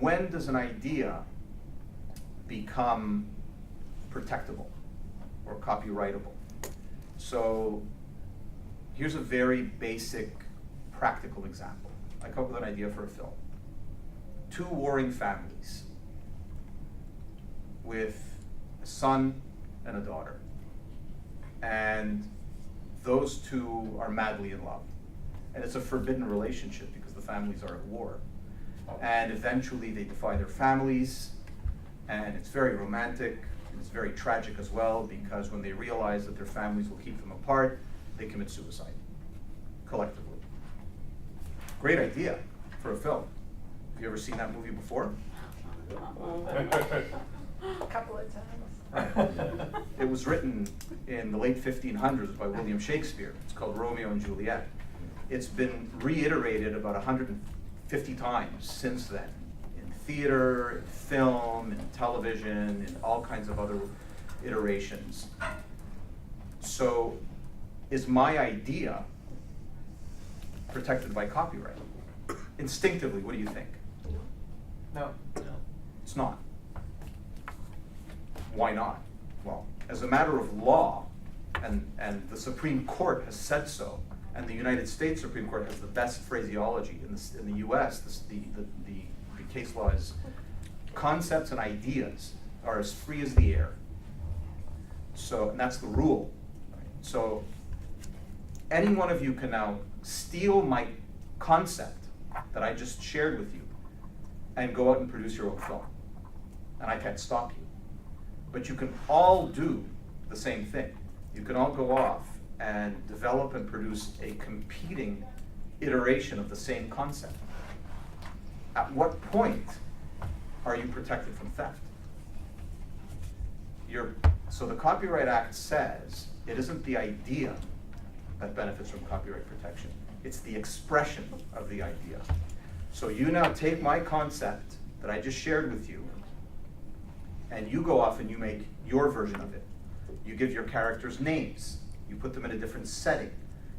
when does an idea become protectable or copyrightable? So here's a very basic, practical example. I come up with an idea for a film. Two warring families with a son and a daughter. And those two are madly in love. And it's a forbidden relationship because the families are at war. And eventually they defy their families, and it's very romantic. It's very tragic as well, because when they realize that their families will keep them apart, they commit suicide, collectively. Great idea for a film. Have you ever seen that movie before? A couple of times. It was written in the late 1500s by William Shakespeare. It's called Romeo and Juliet. It's been reiterated about 150 times since then, in theater, in film, in television, in all kinds of other iterations. So, is my idea protected by copyright? Instinctively, what do you think? No. It's not. Why not? Well, as a matter of law, and the Supreme Court has said so, and the United States Supreme Court has the best phraseology. In the US, the case law is, concepts and ideas are as free as the air. So, and that's the rule. So, any one of you can now steal my concept that I just shared with you and go out and produce your own film. And I can't stop you. But you can all do the same thing. You can all go off and develop and produce a competing iteration of the same concept. At what point are you protected from theft? So the Copyright Act says it isn't the idea that benefits from copyright protection. It's the expression of the idea. So you now take my concept that I just shared with you, and you go off and you make your version of it. You give your characters names. You put them in a different setting.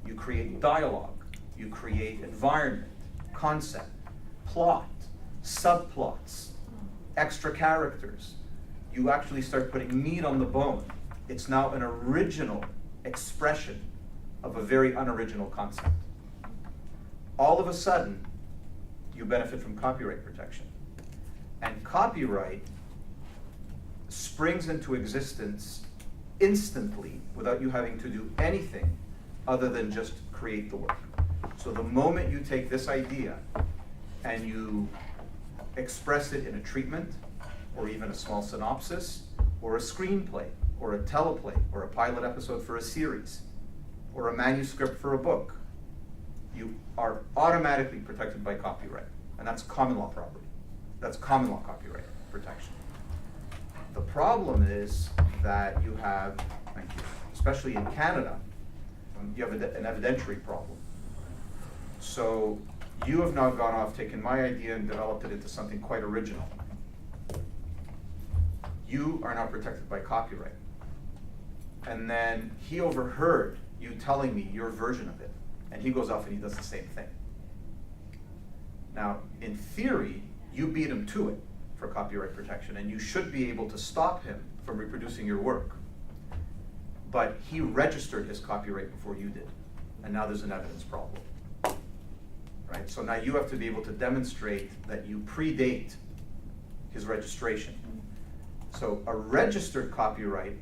You create dialogue. You create environment, concept, plot, subplots, extra characters. You actually start putting meat on the bone. It's now an original expression of a very unoriginal concept. All of a sudden, you benefit from copyright protection. And copyright springs into existence instantly without you having to do anything other than just create the work. So the moment you take this idea and you express it in a treatment, or even a small synopsis, or a screenplay, or a teleplay, or a pilot episode for a series, or a manuscript for a book, you are automatically protected by copyright. And that's common law property. That's common law copyright protection. The problem is that you have, thank you, especially in Canada, you have an evidentiary problem. So you have now gone off, taken my idea and developed it into something quite original. You are now protected by copyright. And then he overheard you telling me your version of it, and he goes off and he does the same thing. Now, in theory, you beat him to it for copyright protection, and you should be able to stop him from reproducing your work. But he registered his copyright before you did, and now there's an evidence problem. Right? So now you have to be able to demonstrate that you predate his registration. So a registered copyright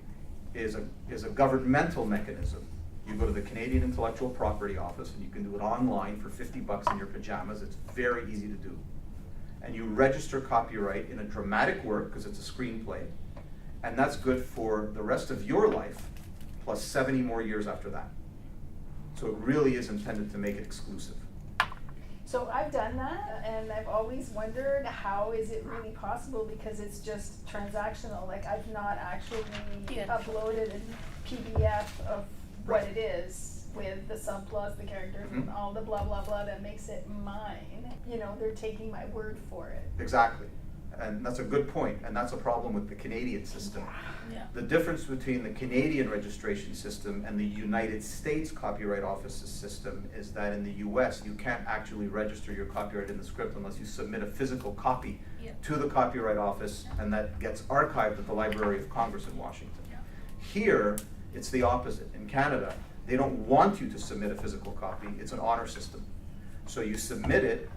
is a governmental mechanism. You go to the Canadian Intellectual Property Office, and you can do it online for $50 in your pajamas. It's very easy to do. And you register copyright in a dramatic work, because it's a screenplay, and that's good for the rest of your life, plus 70 more years after that. So it really is intended to make it exclusive. So I've done that, and I've always wondered, how is it really possible, because it's just transactional. Like, I've not actually uploaded a PDF of what it is with the subplots, the characters, and all the blah, blah, blah that makes it mine. You know, they're taking my word for it. Exactly. and that's a good point, and that's a problem with the Canadian system. Yeah. The difference between the Canadian registration system and the United States Copyright Office's system is that in the US, you can't actually register your copyright in the script unless you submit a physical copy Yeah. to the Copyright Office, and that gets archived at the Library of Congress in Washington. Yeah. Here, it's the opposite. In Canada, they don't want you to submit a physical copy. It's an honor system. So you submit it,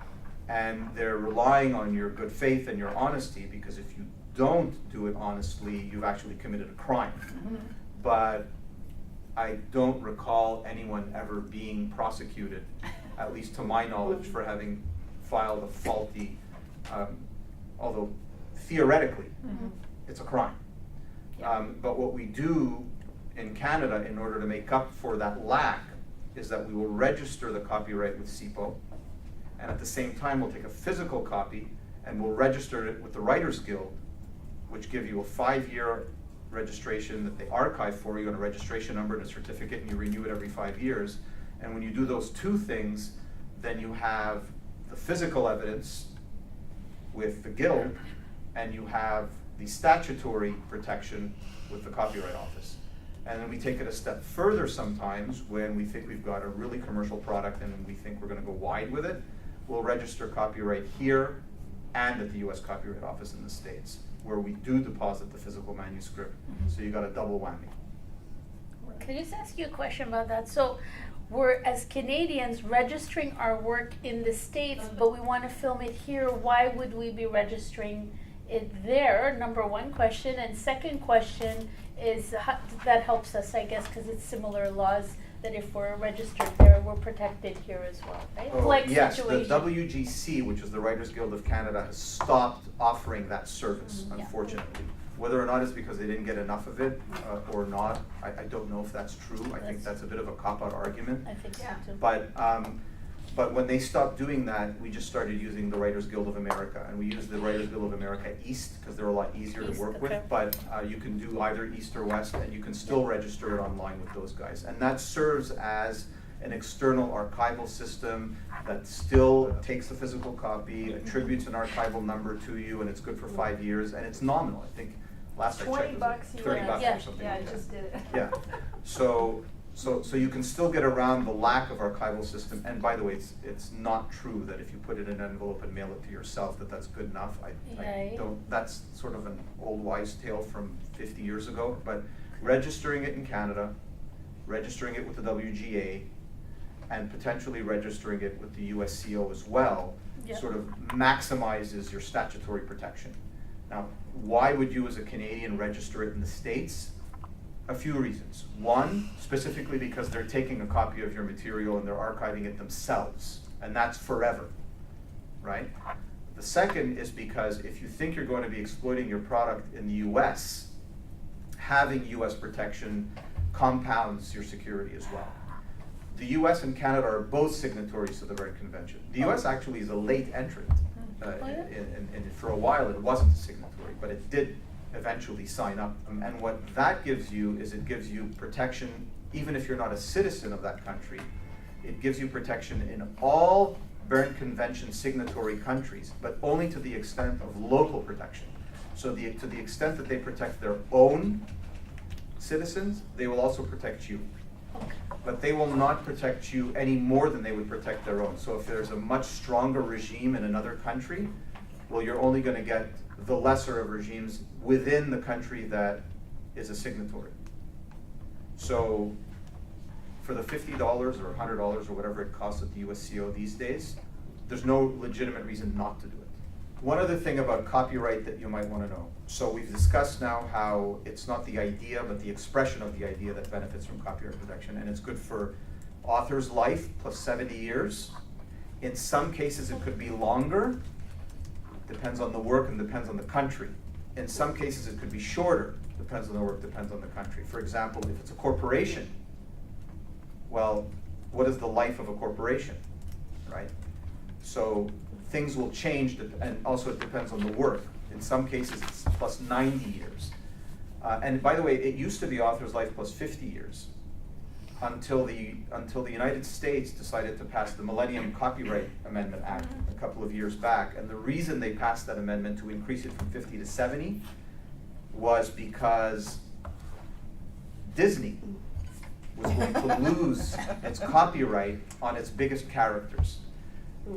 and they're relying on your good faith and your honesty, because if you don't do it honestly, you've actually committed a crime. But I don't recall anyone ever being prosecuted, at least to my knowledge, for having filed a faulty, although theoretically, it's a crime. But what we do in Canada in order to make up for that lack is that we will register the copyright with CIPO, and at the same time we'll take a physical copy and we'll register it with the Writers Guild, which give you a 5-year registration that they archive for you, and a registration number and a certificate, and you renew it every 5 years. And when you do those two things, then you have the physical evidence with the Guild, and you have the statutory protection with the Copyright Office. And then we take it a step further sometimes when we think we've got a really commercial product and we think we're going to go wide with it. We'll register copyright here and at the US Copyright Office in the States, where we do deposit the physical manuscript. So you got a double whammy. Can I just ask you a question about that? So we're, as Canadians, registering our work in the States, but we want to film it here. Why would we be registering it there? Number one question. And second question is, how, that helps us, I guess, because it's similar laws that if we're registered there, we're protected here as well, right? Oh, Like yes, situation. the WGC, which is the Writers Guild of Canada, has stopped offering that service, Yeah. unfortunately. Whether or not it's because they didn't get enough of it or not, I don't know if that's true. I think that's a bit of a cop-out argument. I think so Yeah. too. But when they stopped doing that, we just started using the Writers Guild of America, and we use the Writers Guild of America East because they're a lot easier to East, work with. okay. But you can do either East or West, and you can still register it online with those guys. And that serves as an external archival system that still takes the physical copy, attributes an archival number to you, and it's good for 5 years, and it's nominal. I think last I checked, it was like $20 $30 Yeah. or something Yeah, I like that. just did it. Yeah, so you can still get around the lack of archival system, and by the way, it's not true that if you put it in an envelope and mail it to yourself, that's good enough. I Right. don't, that's sort of an old wives' tale from 50 years ago, but registering it in Canada, registering it with the WGA, and potentially registering it with the USCO as well, Yeah. sort of maximizes your statutory protection. Now, why would you as a Canadian register it in the States? A few reasons. One, specifically because they're taking a copy of your material and they're archiving it themselves, and that's forever, right? The second is because if you think you're going to be exploiting your product in the US, having US protection compounds your security as well. The US and Canada are both signatories to the Berne Convention. The US actually is a late entrant. And for a while it wasn't a signatory, but it did eventually sign up. And what that gives you is it gives you protection, even if you're not a citizen of that country. It gives you protection in all Berne Convention signatory countries, but only to the extent of local protection. So to the extent that they protect their own citizens, they will also protect you. But they will not protect you any more than they would protect their own. So if there's a much stronger regime in another country, well, you're only going to get the lesser of regimes within the country that is a signatory. So for the $50 or $100 or whatever it costs at the USCO these days, there's no legitimate reason not to do it. One other thing about copyright that you might want to know. So we've discussed now how it's not the idea, but the expression of the idea that benefits from copyright protection, and it's good for author's life plus 70 years. In some cases, it could be longer. Depends on the work and depends on the country. In some cases, it could be shorter. Depends on the work, depends on the country. For example, if it's a corporation, well, what is the life of a corporation, right? So things will change, and also it depends on the work. In some cases, it's plus 90 years. And by the way, it used to be author's life plus 50 years. until the United States decided to pass the Millennium Copyright Amendment Act a couple of years back. And the reason they passed that amendment to increase it from 50 to 70 was because Disney was going to lose its copyright on its biggest characters.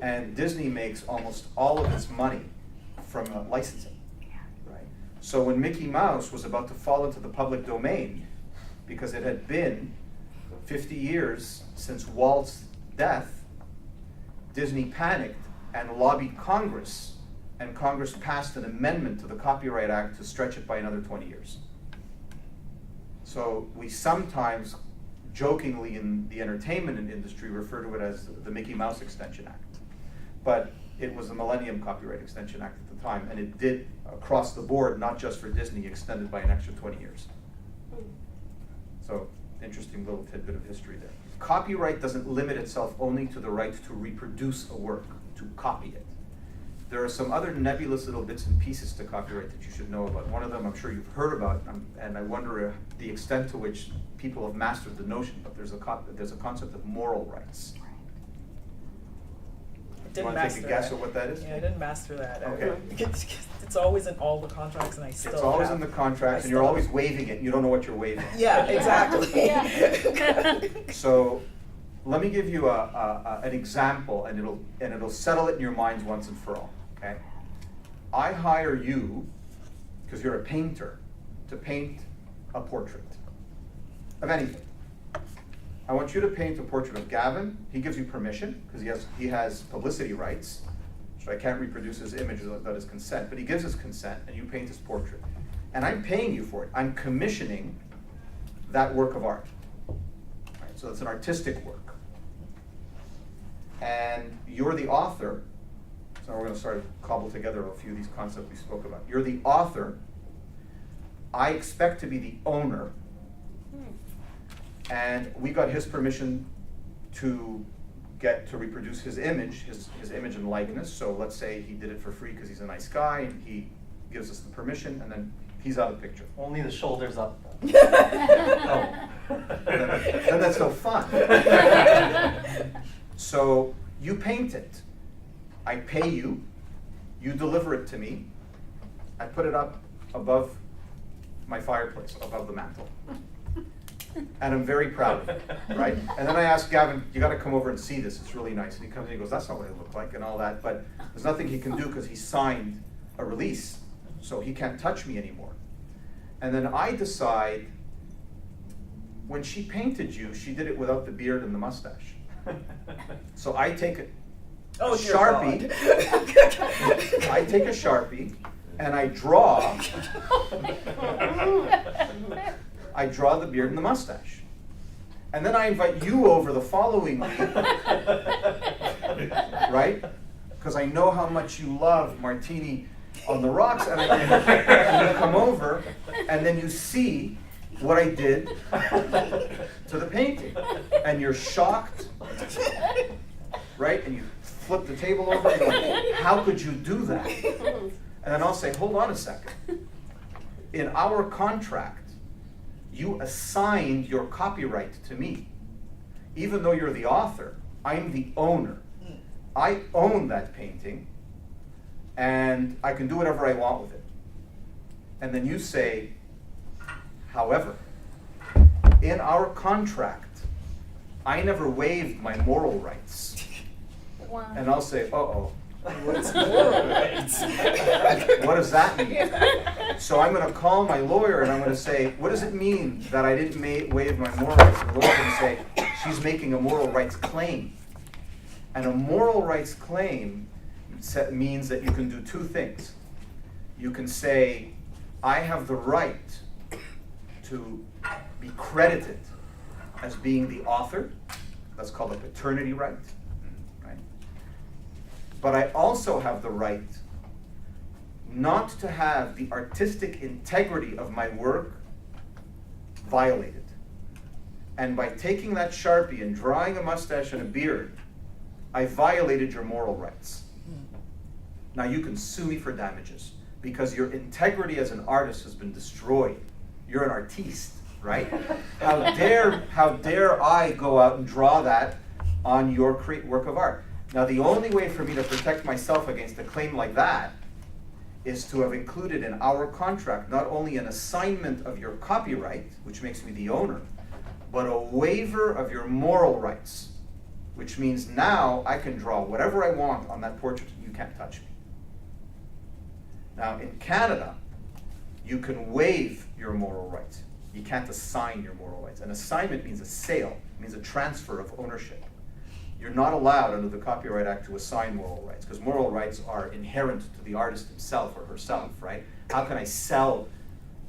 And Disney makes almost all of its money from licensing, right? So when Mickey Mouse was about to fall into the public domain, because it had been 50 years since Walt's death, Disney panicked and lobbied Congress, and Congress passed an amendment to the Copyright Act to stretch it by another 20 years. So we sometimes, jokingly in the entertainment industry, refer to it as the Mickey Mouse Extension Act. But it was the Millennium Copyright Extension Act at the time, and it did, across the board, not just for Disney, extended by an extra 20 years. So, interesting little tidbit of history there. Copyright doesn't limit itself only to the right to reproduce a work, to copy it. There are some other nebulous little bits and pieces to copyright that you should know about. One of them I'm sure you've heard about, and I wonder the extent to which people have mastered the notion, but there's a concept of moral rights. You Didn't want to take master a guess that. at what that is? Yeah, I didn't master that. Okay. It's always in all the contracts, and I still It's always have. in the contracts, I and you're still always have. waving it, and you don't know what you're waving. Yeah, exactly. Yeah. So, let me give you an example, and it'll settle it in your minds once and for all. Okay? I hire you, because you're a painter, to paint a portrait of anything. I want you to paint a portrait of Gavin. He gives you permission, because he has publicity rights, so I can't reproduce his image without his consent, but he gives his consent, and you paint his portrait. And I'm paying you for it. I'm commissioning that work of art. Right? So it's an artistic work. And you're the author. So we're going to start to cobble together a few of these concepts we spoke about. You're the author. I expect to be the owner. And we got his permission to get to reproduce his image, his image and likeness. So let's say he did it for free because he's a nice guy, and he gives us the permission, and then he's out of the picture. Only the shoulders up. Oh. Then that's no fun. So you paint it. I pay you. You deliver it to me. I put it up above my fireplace, above the mantle. And I'm very proud of it, right? And then I ask Gavin, you got to come over and see this. It's really nice. And he comes and he goes, that's not what it looked like and all that. But there's nothing he can do because he signed a release. So he can't touch me anymore. And then I decide, when she painted you, she did it without the beard and the mustache. So I take a Sharpie. I take a Sharpie and I draw the beard and the mustache. And then I invite you over the following week, right? Because I know how much you love martini on the rocks, and you come over, and then you see what I did to the painting. And you're shocked, right? And you flip the table over and go, how could you do that? And then I'll say, hold on a second. In our contract, you assigned your copyright to me. Even though you're the author, I'm the owner. I own that painting, and I can do whatever I want with it. And then you say, however, in our contract, I never waived my moral rights. Wow. And I'll say, uh-oh. What's moral rights? What does that mean? So I'm going to call my lawyer and I'm going to say, what does it mean that I didn't waive my moral rights? And the lawyer's going to say, she's making a moral rights claim. And a moral rights claim means that you can do two things. You can say, I have the right to be credited as being the author. That's called a paternity right. But I also have the right not to have the artistic integrity of my work violated. And by taking that Sharpie and drawing a mustache and a beard, I violated your moral rights. Now you can sue me for damages because your integrity as an artist has been destroyed. You're an artiste. right? How dare I go out and draw that on your work of art? Now, the only way for me to protect myself against a claim like that is to have included in our contract not only an assignment of your copyright, which makes me the owner, but a waiver of your moral rights, which means now I can draw whatever I want on that portrait, you can't touch me. Now, in Canada, you can waive your moral rights. You can't assign your moral rights. An assignment means a sale, it means a transfer of ownership. You're not allowed under the Copyright Act to assign moral rights, because moral rights are inherent to the artist himself or herself, right? How can I sell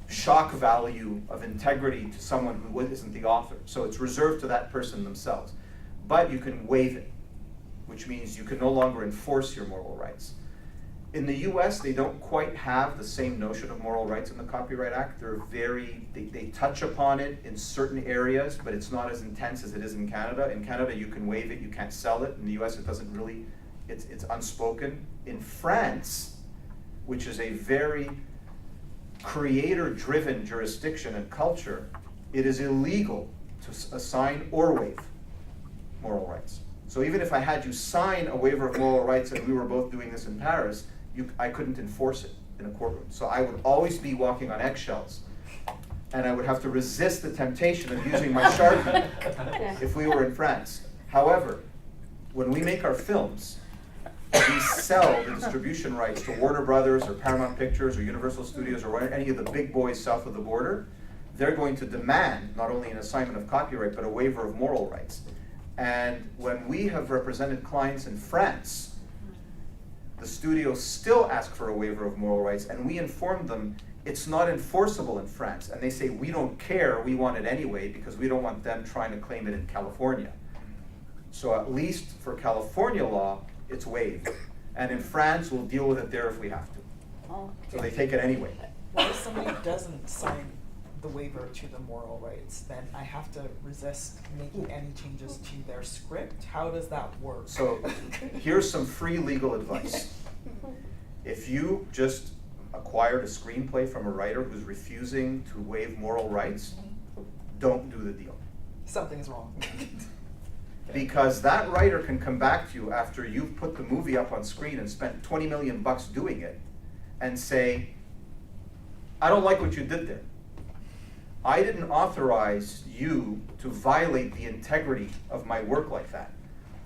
shock value of integrity to someone who isn't the author? So it's reserved to that person themselves. But you can waive it, which means you can no longer enforce your moral rights. In the US, they don't quite have the same notion of moral rights in the Copyright Act. They touch upon it in certain areas, but it's not as intense as it is in Canada. In Canada, you can waive it, you can't sell it. In the US, it doesn't really, it's unspoken. In France, which is a very creator-driven jurisdiction and culture, it is illegal to assign or waive moral rights. So even if I had you sign a waiver of moral rights and we were both doing this in Paris, I couldn't enforce it in a courtroom. So I would always be walking on eggshells, and I would have to resist the temptation of using my Sharpie if we were in France. However, when we make our films, we sell the distribution rights to Warner Brothers or Paramount Pictures or Universal Studios or any of the big boys south of the border. They're going to demand not only an assignment of copyright, but a waiver of moral rights. And when we have represented clients in France, the studios still ask for a waiver of moral rights, and we inform them it's not enforceable in France. And they say, we don't care, we want it anyway, because we don't want them trying to claim it in California. So at least for California law, it's waived. And in France, we'll deal with it there if we have to. Oh. So they take it anyway. What if somebody doesn't sign the waiver to the moral rights? Then I have to resist making any changes to their script? How does that work? So here's some free legal advice. If you just acquired a screenplay from a writer who's refusing to waive moral rights, don't do the deal. Something's wrong. Because that writer can come back to you after you've put the movie up on screen and spent $20 million doing it and say, I don't like what you did there. I didn't authorize you to violate the integrity of my work like that.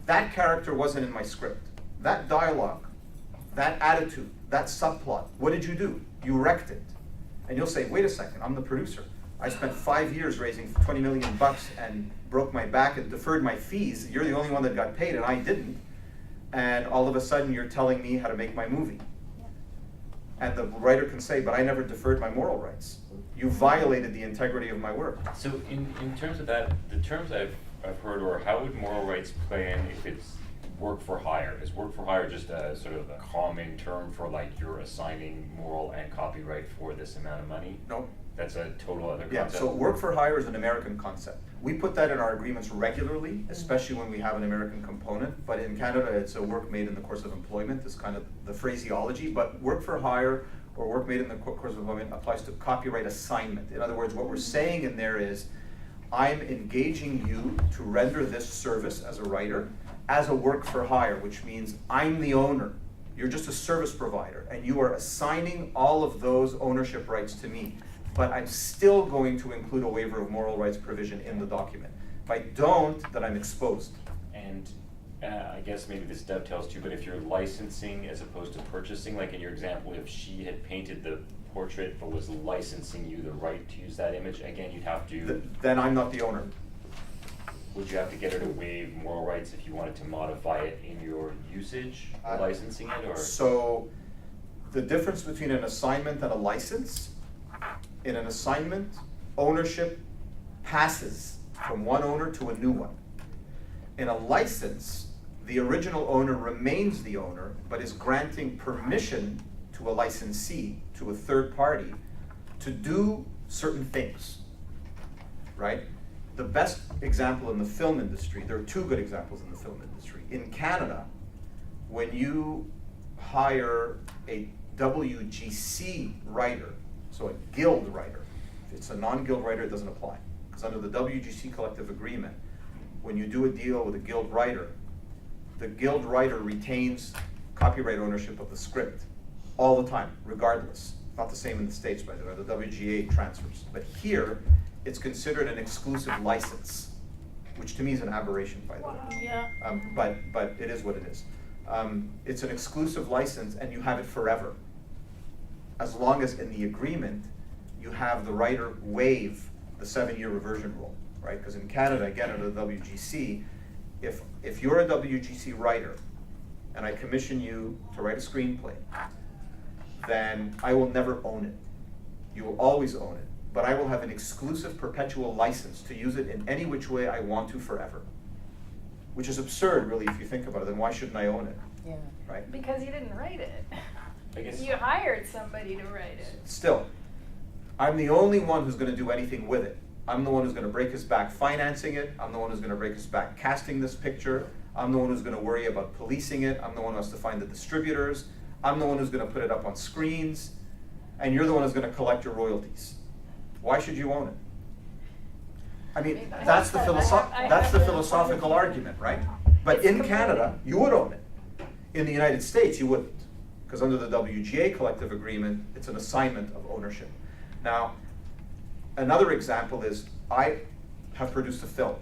That character wasn't in my script. That dialogue, that attitude, that subplot, what did you do? You wrecked it. And you'll say, wait a second, I'm the producer. I spent 5 years raising $20 million and broke my back and deferred my fees. You're the only one that got paid and I didn't. And all of a sudden you're telling me how to make my movie. And the writer can say, but I never deferred my moral rights. You violated the integrity of my work. So in terms of that, the terms I've heard, or how would moral rights play in if it's work for hire? Is work for hire just a sort of a common term for like you're assigning moral and copyright for this amount of money? No. That's a total other Yeah, concept? so work for hire is an American concept. We put that in our agreements regularly, especially when we have an American component, but in Canada it's a work made in the course of employment is kind of the phraseology, but work for hire or work made in the course of employment applies to copyright assignment. In other words, what we're saying in there is, I'm engaging you to render this service as a writer as a work for hire, which means I'm the owner. You're just a service provider, and you are assigning all of those ownership rights to me. But I'm still going to include a waiver of moral rights provision in the document. If I don't, then I'm exposed. And I guess maybe this dovetails too, but if you're licensing as opposed to purchasing, like in your example, if she had painted the portrait but was licensing you the right to use that image, again, you'd have to... Then I'm not the owner. Would you have to get her to waive moral rights if you wanted to modify it in your usage, licensing it, or? So the difference between an assignment and a license, in an assignment, ownership passes from one owner to a new one. In a license, the original owner remains the owner, but is granting permission to a licensee, to a third party, to do certain things, right? The best example in the film industry, there are two good examples in the film industry. In Canada, when you hire a WGC writer, so a guild writer, it's a non-guild writer, it doesn't apply. Because under the WGC collective agreement, when you do a deal with a guild writer, the guild writer retains copyright ownership of the script all the time, regardless. Not the same in the States, by the way, the WGA transfers. But here, it's considered an exclusive license, which to me is an aberration, by the way. Yeah. But it is what it is. It's an exclusive license and you have it forever. As long as in the agreement, you have the writer waive the 7-year reversion rule, right? Because in Canada, again, under the WGC, if you're a WGC writer and I commission you to write a screenplay, then I will never own it. You will always own it, but I will have an exclusive perpetual license to use it in any which way I want to forever. Which is absurd, really, if you think about it. Then why shouldn't I own it, Yeah. right? Because you didn't write it. I guess. You hired somebody to write it. Still, I'm the only one who's going to do anything with it. I'm the one who's going to break his back financing it. I'm the one who's going to break his back casting this picture. I'm the one who's going to worry about policing it. I'm the one who has to find the distributors. I'm the one who's going to put it up on screens. And you're the one who's going to collect your royalties. Why should you own it? I mean, that's the philosophical argument, right? But in Canada, you would own it. In the United States, you wouldn't. Because under the WGA collective agreement, it's an assignment of ownership. Now, another example is I have produced a film.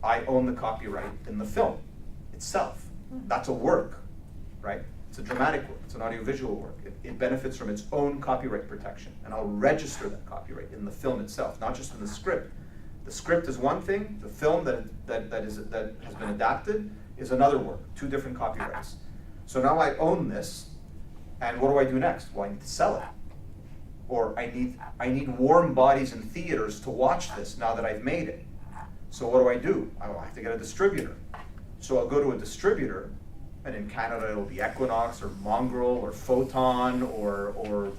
I own the copyright in the film itself. That's a work, right? It's a dramatic work, it's an audiovisual work. It benefits from its own copyright protection. And I'll register that copyright in the film itself, not just in the script. The script is one thing, the film that has been adapted is another work, 2 different copyrights. So now I own this, and what do I do next? Well, I need to sell it. Or I need warm bodies in theaters to watch this now that I've made it. So what do? I have to get a distributor. So I'll go to a distributor, and in Canada it'll be Equinox or Mongrel or Photon or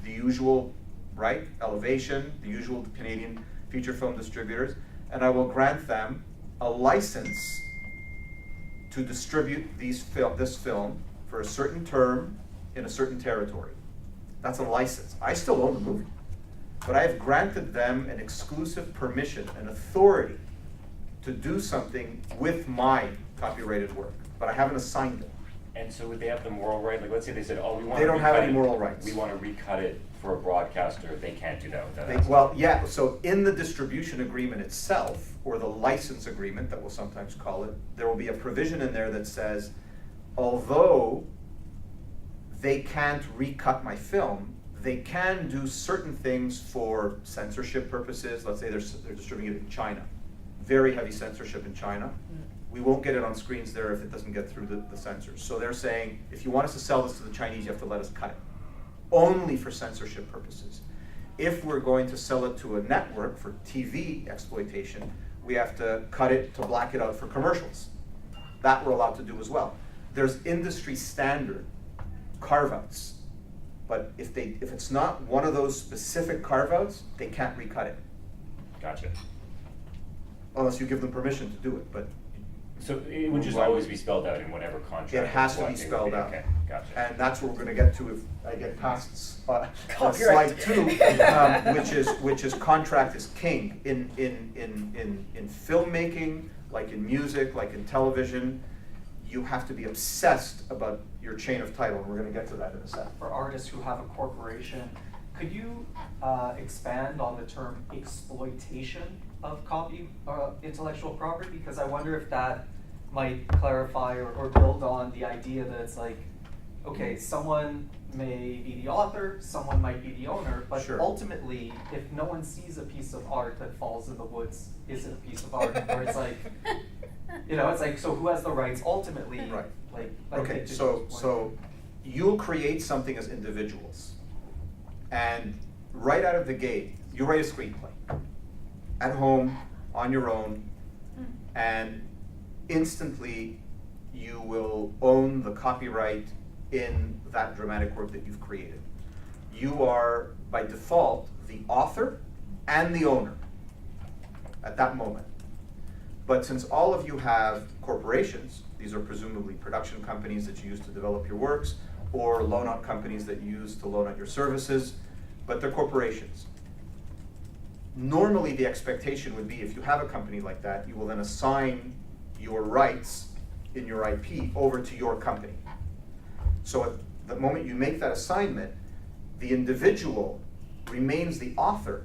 the usual, right? Elevation, the usual Canadian feature film distributors, and I will grant them a license to distribute this film for a certain term in a certain territory. That's a license. I still own the movie, but I have granted them an exclusive permission, an authority to do something with my copyrighted work, but I haven't assigned it. And so would they have the moral right? Like, let's say they said, oh, we want to They don't have any moral rights. We want to recut it for a broadcaster. They can't do that without us. Well, yeah, so in the distribution agreement itself, or the license agreement that we'll sometimes call it, there will be a provision in there that says, although they can't recut my film, they can do certain things for censorship purposes. Let's say they're distributing it in China. Very heavy censorship in China. We won't get it on screens there if it doesn't get through the censors. So they're saying, if you want us to sell this to the Chinese, you have to let us cut it. Only for censorship purposes. If we're going to sell it to a network for TV exploitation, we have to cut it to black it out for commercials. That we're allowed to do as well. There's industry standard carve-outs. But if it's not one of those specific carve-outs, they can't recut it. Gotcha. Unless you give them permission to do it, but So it would just always be spelled out in whatever contract. it has to or be what it would spelled out. Okay, gotcha. And that's what we're gonna get to if I get past slide Copyright. 2, which is contract is king. In filmmaking, like in music, like in television, you have to be obsessed about your chain of title, and we're gonna get to that in a second. For artists who have a corporation, could you expand on the term exploitation of intellectual property? Because I wonder if that might clarify or build on the idea that it's like, okay, someone may be the author, someone might be the owner, but Sure. ultimately, if no one sees a piece of art that falls in the woods, is it a piece of art? Or it's like, it's like, so who has the rights ultimately? Right. Like Okay, to so just one- you'll create something as individuals. And right out of the gate, you write a screenplay. At home, on your own, and instantly you will own the copyright in that dramatic work that you've created. You are, by default, the author and the owner at that moment. But since all of you have corporations, these are presumably production companies that you use to develop your works, or loan-out companies that you use to loan out your services, but they're corporations. normally the expectation would be if you have a company like that, you will then assign your rights in your IP over to your company. So at the moment you make that assignment, the individual remains the author,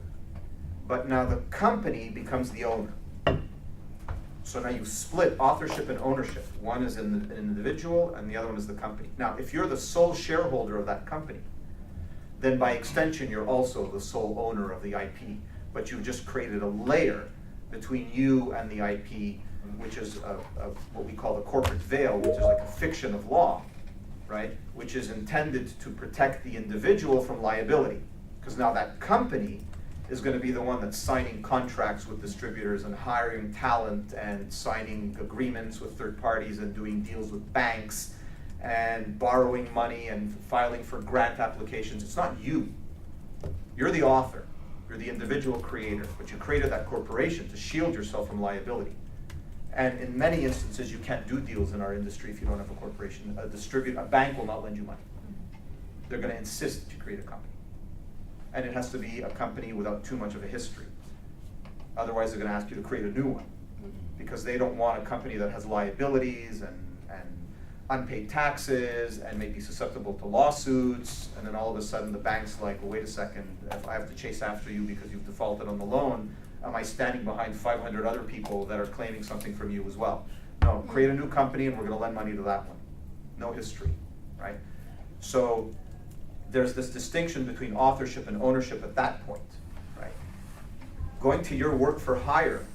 but now the company becomes the owner. So now you split authorship and ownership. One is an individual and the other one is the company. Now, if you're the sole shareholder of that company, then by extension, you're also the sole owner of the IP. But you've just created a layer between you and the IP, which is what we call the corporate veil, which is like a fiction of law, right? Which is intended to protect the individual from liability. Because now that company is going to be the one that's signing contracts with distributors and hiring talent and signing agreements with third parties and doing deals with banks and borrowing money and filing for grant applications. It's not you. You're the author. You're the individual creator, but you created that corporation to shield yourself from liability. And in many instances, you can't do deals in our industry if you don't have a corporation. A bank will not lend you money. They're going to insist that you create a company. And it has to be a company without too much of a history. Otherwise, they're going to ask you to create a new one, because they don't want a company that has liabilities and unpaid taxes and may be susceptible to lawsuits. And then all of a sudden, the bank's like, well, wait a second, if I have to chase after you because you've defaulted on the loan, am I standing behind 500 other people that are claiming something from you as well? No, create a new company and we're going to lend money to that one. No history, right? So there's this distinction between authorship and ownership at that point, right? Going to your work for hire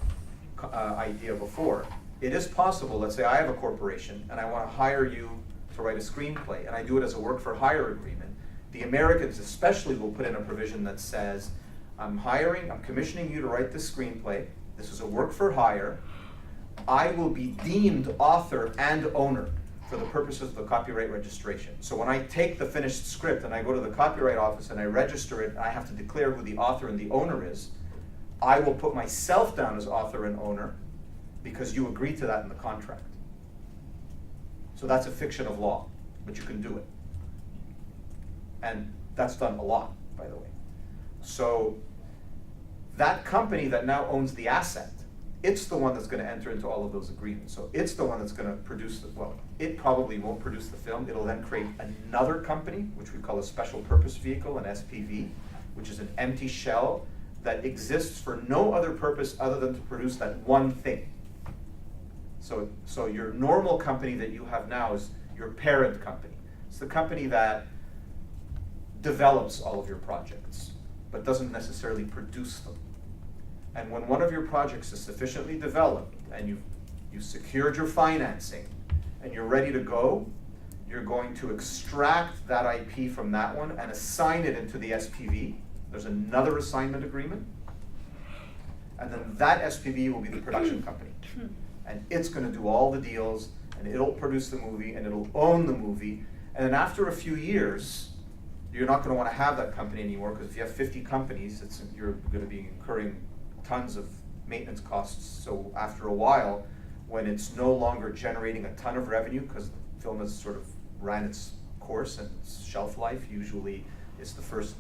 idea before, it is possible, let's say I have a corporation and I want to hire you to write a screenplay and I do it as a work for hire agreement. The Americans especially will put in a provision that says, I'm commissioning you to write this screenplay. This is a work for hire. I will be deemed author and owner for the purposes of the copyright registration. So when I take the finished script and I go to the copyright office and I register it, and I have to declare who the author and the owner is, I will put myself down as author and owner because you agreed to that in the contract. So that's a fiction of law, but you can do it. And that's done a lot, by the way. So that company that now owns the asset, it's the one that's going to enter into all of those agreements. So it's the one that's going to produce it probably won't produce the film. It'll then create another company, which we call a special purpose vehicle, an SPV, which is an empty shell that exists for no other purpose other than to produce that one thing. So your normal company that you have now is your parent company. It's the company that develops all of your projects, but doesn't necessarily produce them. And when one of your projects is sufficiently developed and you've secured your financing and you're ready to go, you're going to extract that IP from that one and assign it into the SPV. There's another assignment agreement. And then that SPV will be the production company. And it's going to do all the deals, and it'll produce the movie, and it'll own the movie. And then after a few years, you're not going to want to have that company anymore, because if you have 50 companies, you're going to be incurring tons of maintenance costs. So after a while, when it's no longer generating a ton of revenue, because the film has sort of ran its course and its shelf life, usually it's the first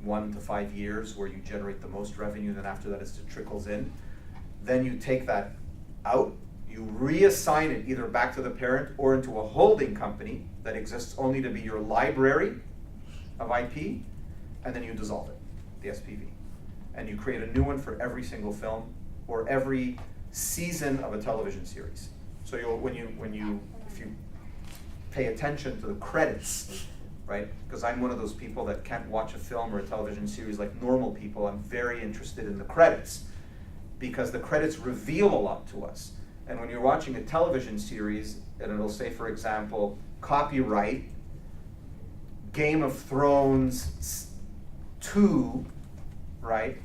1 to 5 years where you generate the most revenue, and then after that it trickles in. Then you take that out, you reassign it either back to the parent or into a holding company that exists only to be your library of IP, and then you dissolve it, the SPV. And you create a new one for every single film or every season of a television series. So if you pay attention to the credits, right? Because I'm one of those people that can't watch a film or a television series like normal people. I'm very interested in the credits because the credits reveal a lot to us. And when you're watching a television series, and it'll say, for example, copyright, Game of Thrones 2, right?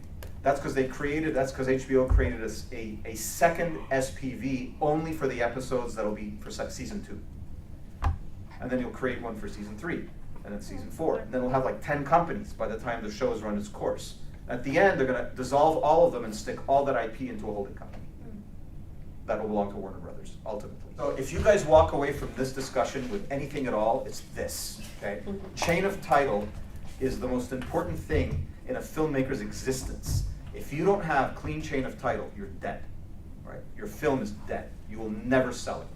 That's because HBO created a second SPV only for the episodes that'll be for season 2. And then you'll create one for season 3, and then season 4. And then we'll have like 10 companies by the time the show's run its course. At the end, they're going to dissolve all of them and stick all that IP into a holding company. That will belong to Warner Brothers, ultimately. So if you guys walk away from this discussion with anything at all, it's this, okay? Chain of title is the most important thing in a filmmaker's existence. If you don't have clean chain of title, you're dead, right? Your film is dead. You will never sell it.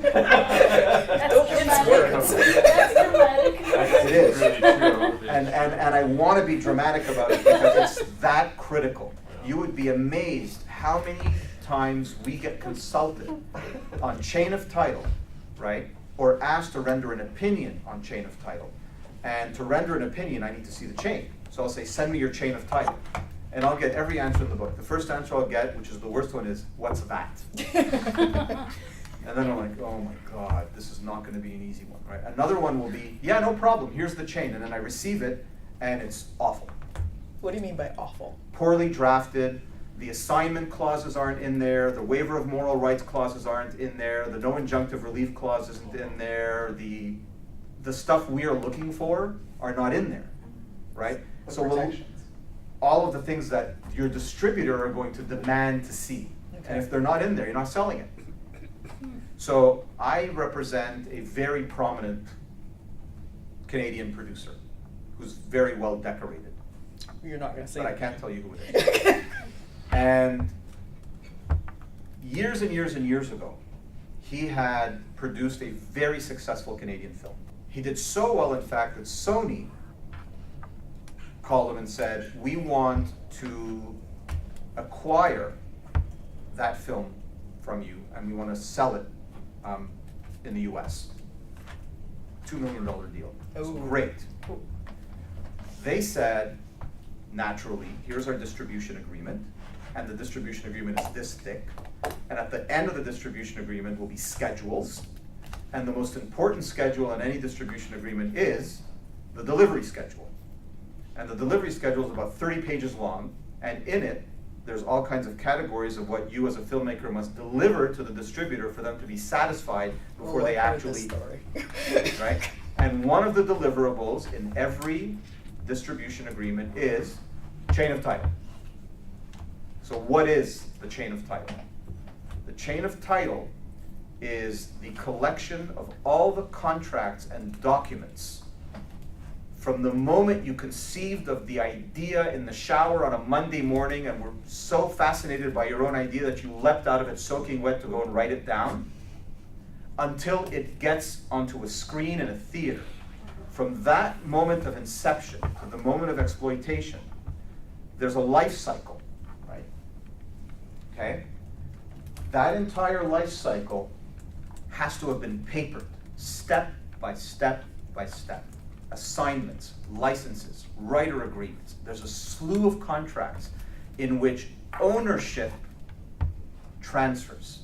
That's dramatic. That's dramatic. It is. Really true. And I want to be dramatic about it because it's that critical. You would be amazed how many times we get consulted on chain of title, right? Or asked to render an opinion on chain of title. And to render an opinion, I need to see the chain. So I'll say, send me your chain of title. And I'll get every answer in the book. The first answer I'll get, which is the worst one, is, what's that? And then I'm like, oh my God, this is not going to be an easy one, right? Another one will be, yeah, no problem, here's the chain. And then I receive it, and it's awful. What do you mean by awful? Poorly drafted, the assignment clauses aren't in there, the waiver of moral rights clauses aren't in there, the no injunctive relief clause isn't in there, the stuff we are looking for are not in there, right? The So protections. all of the things that your distributor are going to demand to see. And if they're not in there, you're not selling it. So I represent a very prominent Canadian producer who's very well decorated, You're not going to say but I that. can't tell you who it is. And years and years and years ago, he had produced a very successful Canadian film. He did so well, in fact, that Sony called him and said, we want to acquire that film from you, and we want to sell it in the US. $2 million deal. It's Ooh. great. They said, naturally, here's our distribution agreement, and the distribution agreement is this thick, and at the end of the distribution agreement will be schedules, and the most important schedule in any distribution agreement is the delivery schedule. And the delivery schedule is about 30 pages long, and in it, there's all kinds of categories of what you as a filmmaker must deliver to the distributor for them to be satisfied before they actually, right? And one of the deliverables in every distribution agreement is chain of title. So what is the chain of title? The chain of title is the collection of all the contracts and documents from the moment you conceived of the idea in the shower on a Monday morning and were so fascinated by your own idea that you leapt out of it soaking wet to go and write it down, until it gets onto a screen in a theater. From that moment of inception to the moment of exploitation, there's a life cycle, right? Okay? That entire life cycle has to have been papered, step by step by step. Assignments, licenses, writer agreements. There's a slew of contracts in which ownership transfers.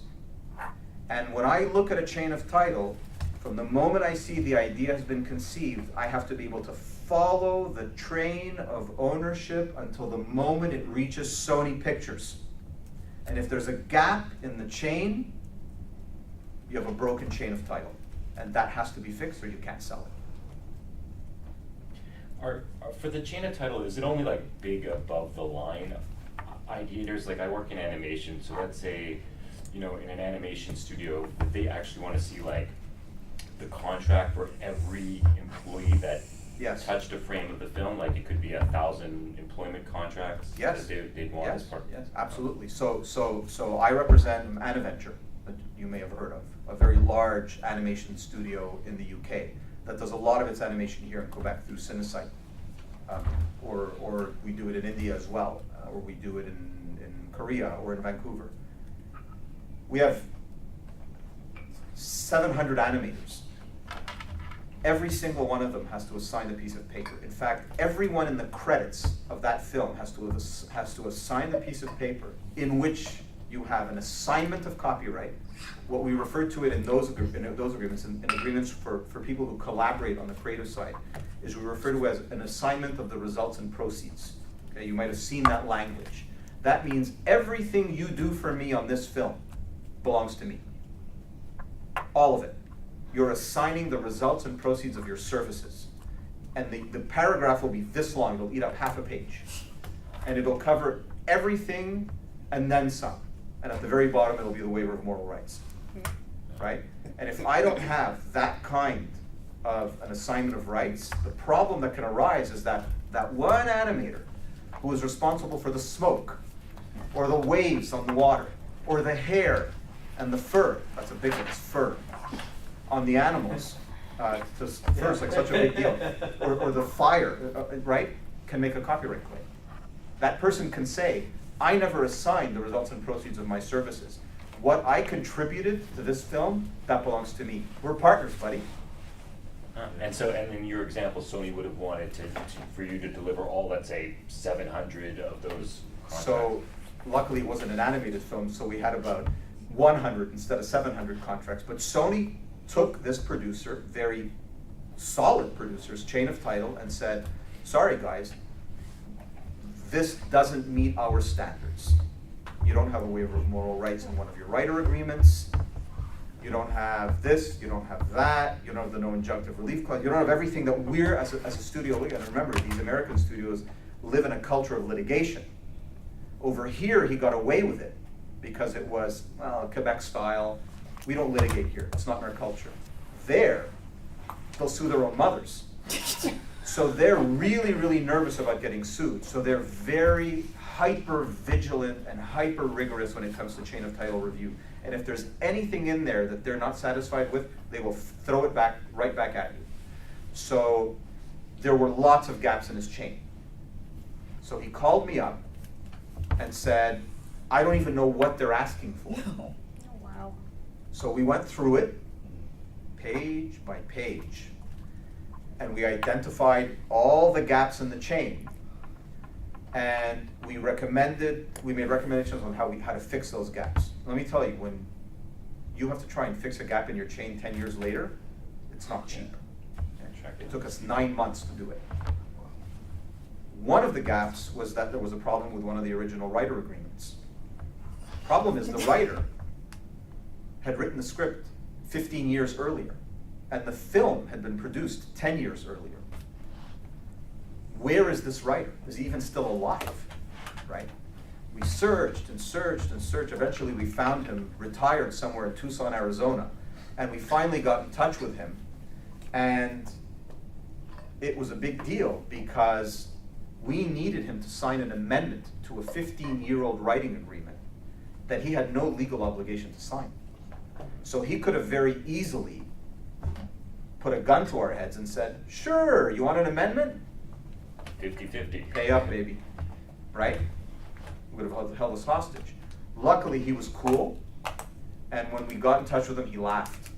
And when I look at a chain of title, from the moment I see the idea has been conceived, I have to be able to follow the train of ownership until the moment it reaches Sony Pictures. And if there's a gap in the chain, you have a broken chain of title. And that has to be fixed or you can't sell it. For the chain of title, is it only like big above the line ideators? Like I work in animation, so let's say, you know, in an animation studio, would they actually want to see like the contract for every employee that Yes. touched a frame of the film? Like it could be 1,000 employment contracts Yes. that they'd want as part. Yes, absolutely. So I represent Anaventure, that you may have heard of, a very large animation studio in the UK that does a lot of its animation here in Quebec through Cinesight. Or we do it in India as well, or we do it in Korea or in Vancouver. We have 700 animators. Every single one of them has to assign a piece of paper. In fact, everyone in the credits of that film has to assign the piece of paper in which you have an assignment of copyright, what we refer to it in those agreements, in agreements for people who collaborate on the creative side, is we refer to as an assignment of the results and proceeds. Okay, you might have seen that language. That means everything you do for me on this film belongs to me. All of it. You're assigning the results and proceeds of your services. And the paragraph will be this long, it'll eat up half a page. And it'll cover everything and then some. And at the very bottom, it'll be the waiver of moral rights, right? And if I don't have that kind of an assignment of rights, the problem that can arise is that one animator who was responsible for the smoke, or the waves on the water, or the hair and the fur. That's a big one, it's fur. On the animals, fur is like such a big deal. Or the fire, right, can make a copyright claim. That person can say, I never assigned the results and proceeds of my services. What I contributed to this film, that belongs to me. We're partners, buddy. And so, and in your example, Sony would have wanted for you to deliver all, let's say, 700 of those contracts. So luckily it wasn't an animated film, so we had about 100 instead of 700 contracts. But Sony took this producer, very solid producer's chain of title, and said, sorry guys, this doesn't meet our standards. You don't have a waiver of moral rights in one of your writer agreements. You don't have this, you don't have that, you don't have the no injunctive relief clause, you don't have everything that we're, as a studio, look at. Remember, these American studios live in a culture of litigation. Over here, he got away with it because it was, well, Quebec style. We don't litigate here, it's not in our culture. There, they'll sue their own mothers. So they're really, really nervous about getting sued. So they're very hyper vigilant and hyper rigorous when it comes to chain of title review. And if there's anything in there that they're not satisfied with, they will throw it back, right back at you. So there were lots of gaps in his chain. So he called me up and said, I don't even know what they're asking for. Oh, wow. So we went through it, page by page, and we identified all the gaps in the chain. And we made recommendations on how to fix those gaps. Let me tell you, when you have to try and fix a gap in your chain 10 years later, it's not cheap. It took us 9 months to do it. One of the gaps was that there was a problem with one of the original writer agreements. Problem is, the writer had written the script 15 years earlier, and the film had been produced 10 years earlier. Where is this writer? Is he even still alive? Right? We searched and searched and searched. Eventually we found him retired somewhere in Tucson, Arizona. And we finally got in touch with him. And it was a big deal because we needed him to sign an amendment to a 15-year-old writing agreement that he had no legal obligation to sign. So he could have very easily put a gun to our heads and said, sure, you want an amendment? 50-50. Pay up, baby, right? Would have held us hostage. Luckily, he was cool, and when we got in touch with him, he laughed.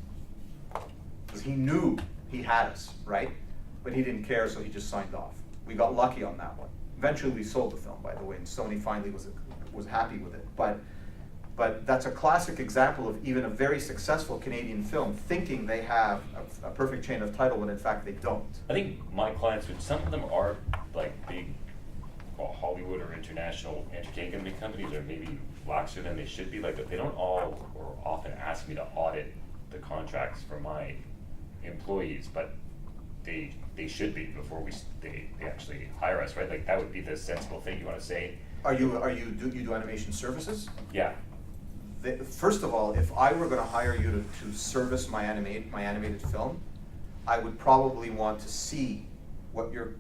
Because he knew he had us, right? But he didn't care, so he just signed off. We got lucky on that one. Eventually, we sold the film, by the way, and Sony finally was happy with it. But that's a classic example of even a very successful Canadian film thinking they have a perfect chain of title when in fact they don't. I think my clients, some of them are like big Hollywood or international entertainment companies, or maybe laxer than they should be. Like, they don't all or often ask me to audit the contracts for my employees, but they should be before they actually hire us, right? Like, that would be the sensible thing. You want to say? Do you do animation services? Yeah. First of all, if I were going to hire you to service my animated film, I would probably want to see what your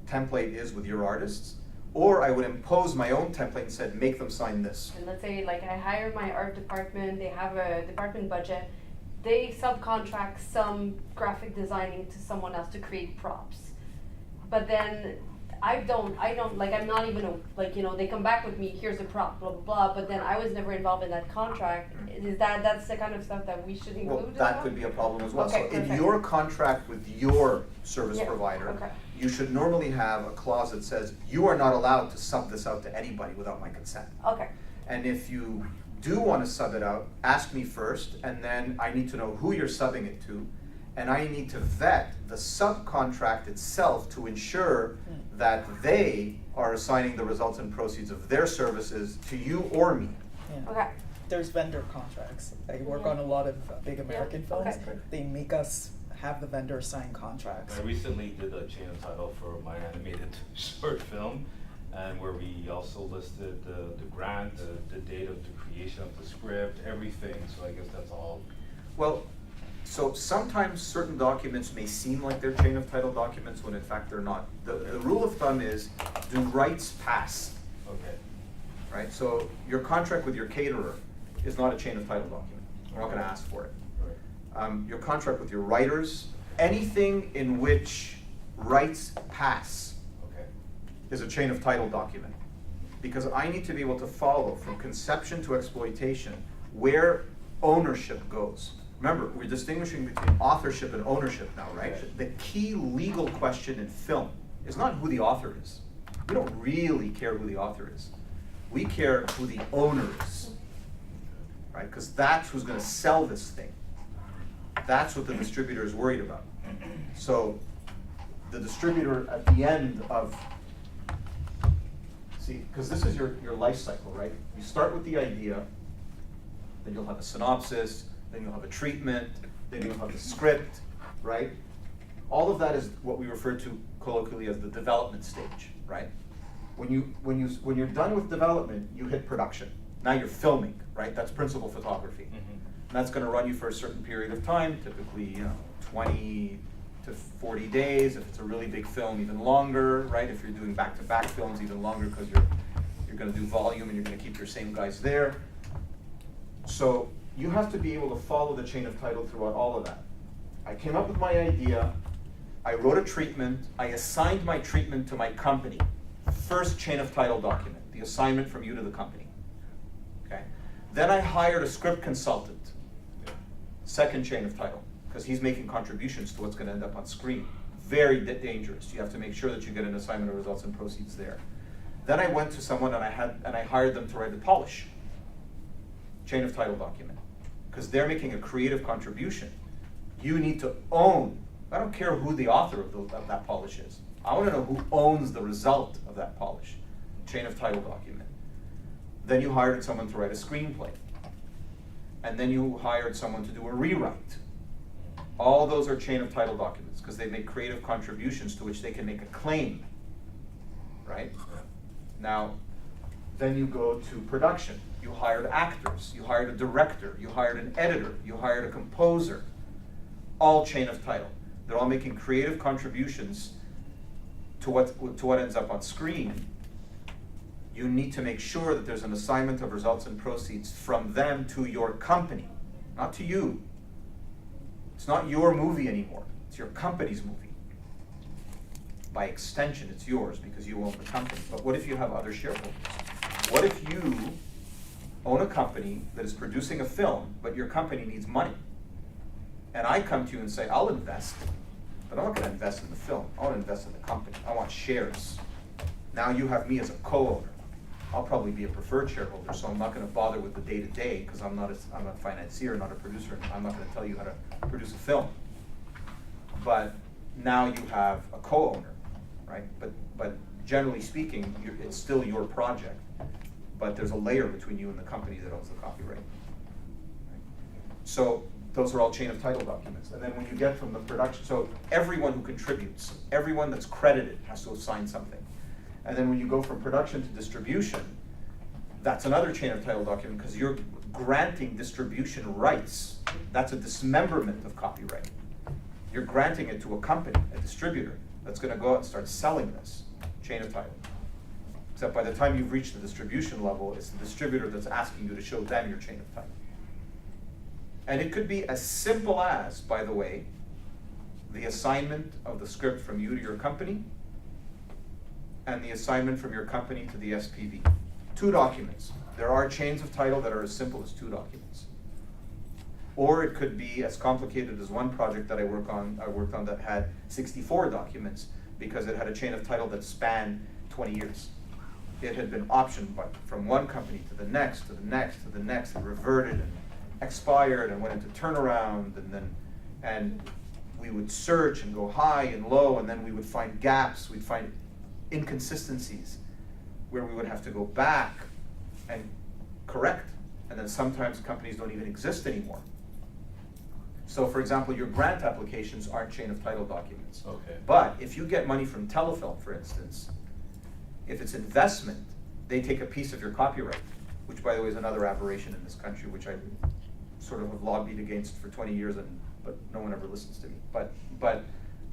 template is with your artists, or I would impose my own template and said, make them sign this. And let's say, like, I hire my art department, they have a department budget, they subcontract some graphic designing to someone else to create props. But then I don't, like, I'm not even, they come back with me, here's a prop, blah, blah, blah, but then I was never involved in that contract. Is that's the kind of stuff that we should include Well, as that well? could be a problem as well. Okay, So in perfect. your contract with your service Yeah, provider, okay. you should normally have a clause that says, you are not allowed to sub this out to anybody without my consent. Okay, And if you do want to sub it out, ask me first, and then I need to know who you're subbing it to, and I need to vet the subcontract itself to ensure that they are assigning the results and proceeds of their services to you or me. Yeah. okay. There's vendor contracts. I work Yeah. on a lot of big American films. okay. They make us have the vendor sign contracts. I recently did a chain of title for my animated short film, and where we also listed the grant, the date of the creation of the script, everything. So I guess that's all. Well, So sometimes certain documents may seem like they're chain of title documents when in fact they're not. The rule of thumb is, do rights pass, Okay. right? So your contract with your caterer is not a chain of title document. We're not gonna ask for it. Right. Your contract with your writers, anything in which rights pass Okay. is a chain of title document. Because I need to be able to follow from conception to exploitation where ownership goes. Remember, we're distinguishing between authorship and ownership now, right? Okay. The key legal question in film is not who the author is. We don't really care who the author is. We care who the owner is, right? Because that's who's gonna sell this thing. That's what the distributor is worried about. So the distributor at the end of, see, because this is your life cycle, right? You start with the idea, then you'll have a synopsis, then you'll have a treatment, then you'll have the script, right? All of that is what we refer to colloquially as the development stage, right? When you're done with development, you hit production. Now you're filming, right? That's principal photography. Mhm. And that's gonna run you for a certain period of time, typically, 20 to 40 days. If it's a really big film, even longer, right? If you're doing back-to-back films, even longer, because you're gonna do volume and you're gonna keep your same guys there. So you have to be able to follow the chain of title throughout all of that. I came up with my idea, I wrote a treatment, I assigned my treatment to my company. First chain of title document, the assignment from you to the company. Okay? Then I hired a script consultant. Second chain of title, because he's making contributions to what's going to end up on screen. Very dangerous. You have to make sure that you get an assignment of results and proceeds there. Then I went to someone and I hired them to write the polish. Chain of title document, because they're making a creative contribution. You need to own. I don't care who the author of that polish is. I want to know who owns the result of that polish. Chain of title document. Then you hired someone to write a screenplay. And then you hired someone to do a rewrite. All those are chain of title documents because they make creative contributions to which they can make a claim, right? Now, then you go to production. You hired actors, you hired a director, you hired an editor, you hired a composer. All chain of title. They're all making creative contributions to what ends up on screen. You need to make sure that there's an assignment of results and proceeds from them to your company, not to you. It's not your movie anymore. It's your company's movie. By extension, it's yours because you own the company. But what if you have other shareholders? What if you own a company that is producing a film, but your company needs money? And I come to you and say, I'll invest, but I'm not going to invest in the film. I want to invest in the company. I want shares. Now you have me as a co-owner. I'll probably be a preferred shareholder, so I'm not going to bother with the day-to-day because I'm a financier, not a producer. I'm not going to tell you how to produce a film. But now you have a co-owner, right? But generally speaking, it's still your project. But there's a layer between you and the company that owns the copyright. Right? So those are all chain of title documents. And then when you get from the production, so everyone who contributes, everyone that's credited has to assign something. And then when you go from production to distribution, that's another chain of title document because you're granting distribution rights. That's a dismemberment of copyright. You're granting it to a company, a distributor, that's going to go out and start selling this chain of title. Except by the time you've reached the distribution level, it's the distributor that's asking you to show them your chain of title. And it could be as simple as, by the way, the assignment of the script from you to your company and the assignment from your company to the SPV. 2 documents. There are chains of title that are as simple as 2 documents. Or it could be as complicated as one project that I worked on that had 64 documents because it had a chain of title that spanned 20 years. It had been optioned from one company to the next, to the next, to the next, and reverted and expired and went into turnaround, and we would search and go high and low, and then we would find gaps, we'd find inconsistencies where we would have to go back and correct. And then sometimes companies don't even exist anymore. So for example, your grant applications aren't chain of title documents. Okay. But if you get money from Telefilm, for instance, if it's investment, they take a piece of your copyright, which by the way is another aberration in this country, which I sort of have lobbied against for 20 years and but no one ever listens to me. But